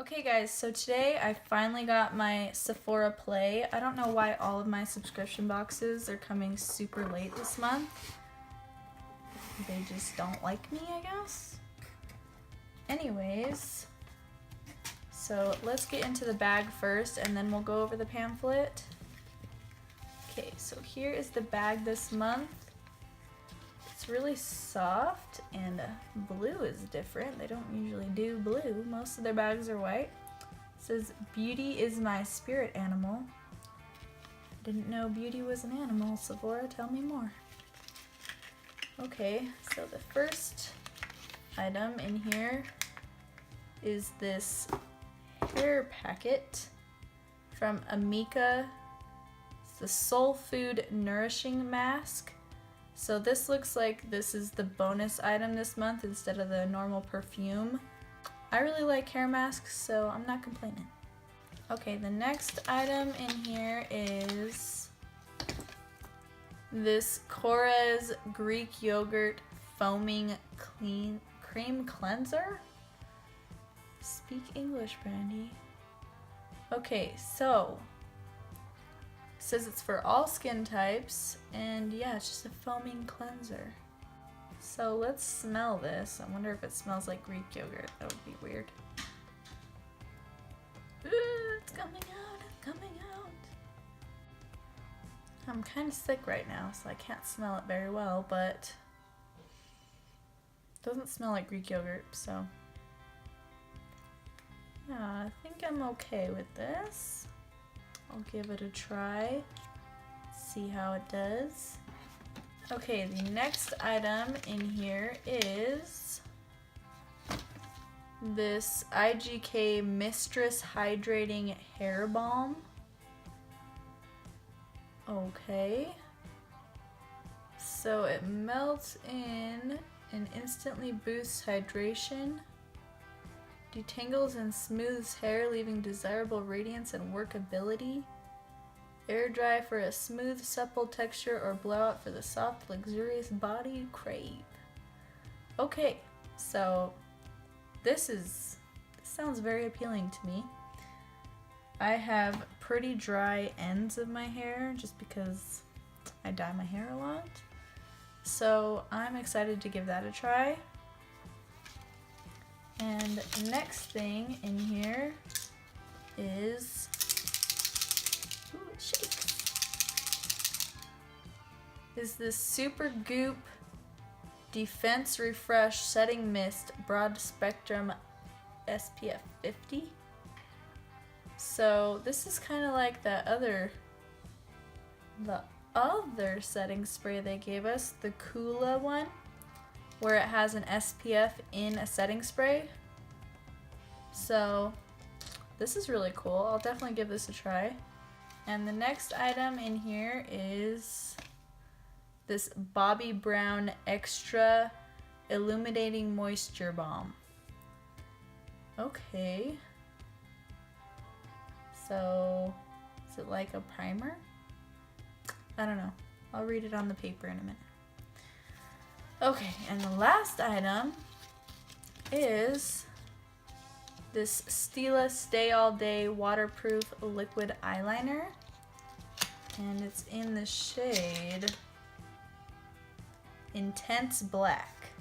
Okay guys, so today I finally got my Sephora Play. I don't know why all of my subscription boxes are coming super late this month. They just don't like me, I guess. Anyways, so let's get into the bag first and then we'll go over the pamphlet. Okay, so here is the bag this month. It's really soft and blue is different. They don't usually do blue. Most of their bags are white. It says, "Beauty is my spirit animal." Didn't know beauty was an animal. Sephora, tell me more. Okay, so the first item in here is this hair packet from Amika. It's the Soulfood Nourishing Mask. So this looks like this is the bonus item this month instead of the normal perfume. I really like hair masks, so I'm not complaining. Okay, the next item in here is this Korres Greek Yogurt Foaming Cream Cleanser. Speak English, Brandy. Okay, so says it's for all skin types, and yeah, it's just a foaming cleanser. So let's smell this. I wonder if it smells like Greek yogurt. That would be weird. Ooh, it's coming out, it's coming out. I'm kind of sick right now, so I can't smell it very well, but it doesn't smell like Greek yogurt, so yeah, I think I'm okay with this. I'll give it a try, see how it does. Okay, the next item in here is this IGK Mistress Hydrating Hair Balm. Okay. So it melts in and instantly boosts hydration. Detangles and smooths hair, leaving desirable radiance and workability. Air dry for a smooth, supple texture, or blowout for the soft, luxurious body you crave. Okay, so this sounds very appealing to me. I have pretty dry ends of my hair just because I dye my hair a lot. So I'm excited to give that a try. And next thing in here is, ooh, it shakes, is this Supergoop Defense Refresh Setting Mist Broad Spectrum SPF 50. So this is kind of like the other setting spray they gave us, the Kula one, where it has an SPF in a setting spray. So this is really cool. I'll definitely give this a try. And the next item in here is this Bobbi Brown Extra Illuminating Moisture Balm. Okay. So is it like a primer? I don't know. I'll read it on the paper in a minute. Okay, and the last item is this Stila Stay All Day Waterproof Liquid Eyeliner. And it's in the shade Intense Black.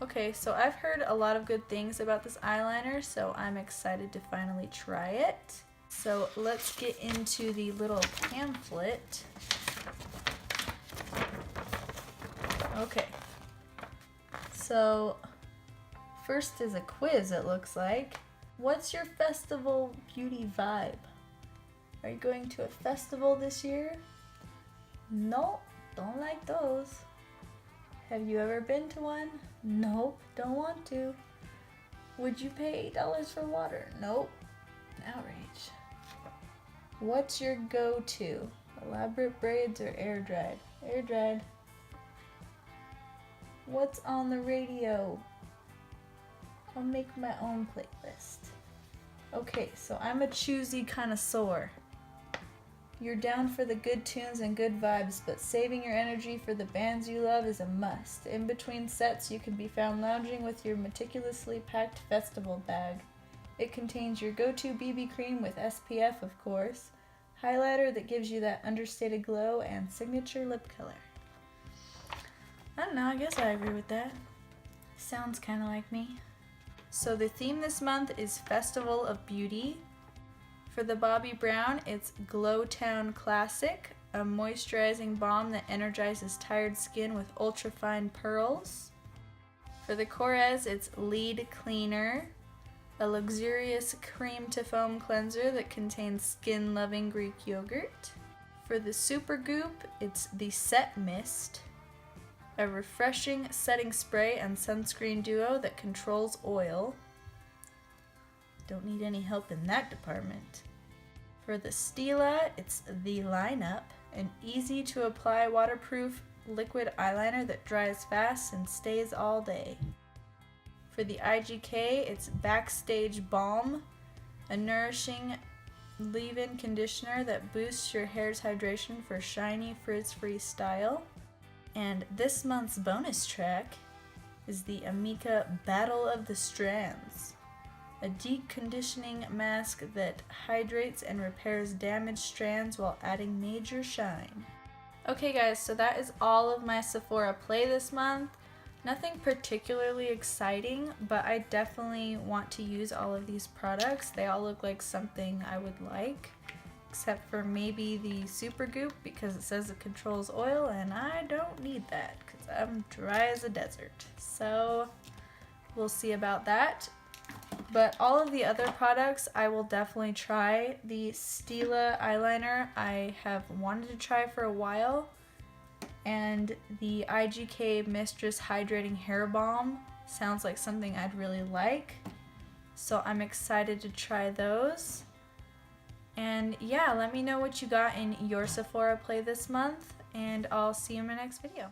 Okay, so I've heard a lot of good things about this eyeliner, so I'm excited to finally try it. So let's get into the little pamphlet. Okay. So, first is a quiz, it looks like. What's your festival beauty vibe? Are you going to a festival this year? Nope, don't like those. Have you ever been to one? Nope, don't want to. Would you pay $8 for water? Nope. Outrage. What's your go-to? Elaborate braids or air dried? Air dried. What's on the radio? I'll make my own playlist. Okay, so I'm a choosy connoisseur. You're down for the good tunes and good vibes, but saving your energy for the bands you love is a must. In between sets, you can be found lounging with your meticulously packed festival bag. It contains your go-to BB cream with SPF, of course, highlighter that gives you that understated glow, and signature lip color. I don't know, I guess I agree with that. Sounds kind of like me. So the theme this month is Festival of Beauty. For the Bobbi Brown, it's Glow Town Classic, a moisturizing balm that energizes tired skin with ultra-fine pearls. For the Korres, it's Lead Cleaner, a luxurious cream to foam cleanser that contains skin-loving Greek yogurt. For the Supergoop, it's the Set Mist, a refreshing setting spray and sunscreen duo that controls oil. Don't need any help in that department. For the Stila, it's the Lineup, an easy to apply waterproof liquid eyeliner that dries fast and stays all day. For the IGK, it's Backstage Balm, a nourishing leave-in conditioner that boosts your hair's hydration for shiny, frizz-free style. And this month's bonus track is the Amika Battle of the Strands, a deep conditioning mask that hydrates and repairs damaged strands while adding major shine. Okay guys, so that is all of my Sephora play this month. Nothing particularly exciting, but I definitely want to use all of these products. They all look like something I would like, except for maybe the Supergoop because it says it controls oil and I don't need that because I'm dry as a desert. So we'll see about that. But all of the other products I will definitely try. The Stila eyeliner I have wanted to try for a while, and the IGK Mistress Hydrating Hair Balm sounds like something I'd really like. So I'm excited to try those. And yeah, let me know what you got in your Sephora play this month, and I'll see you in my next video.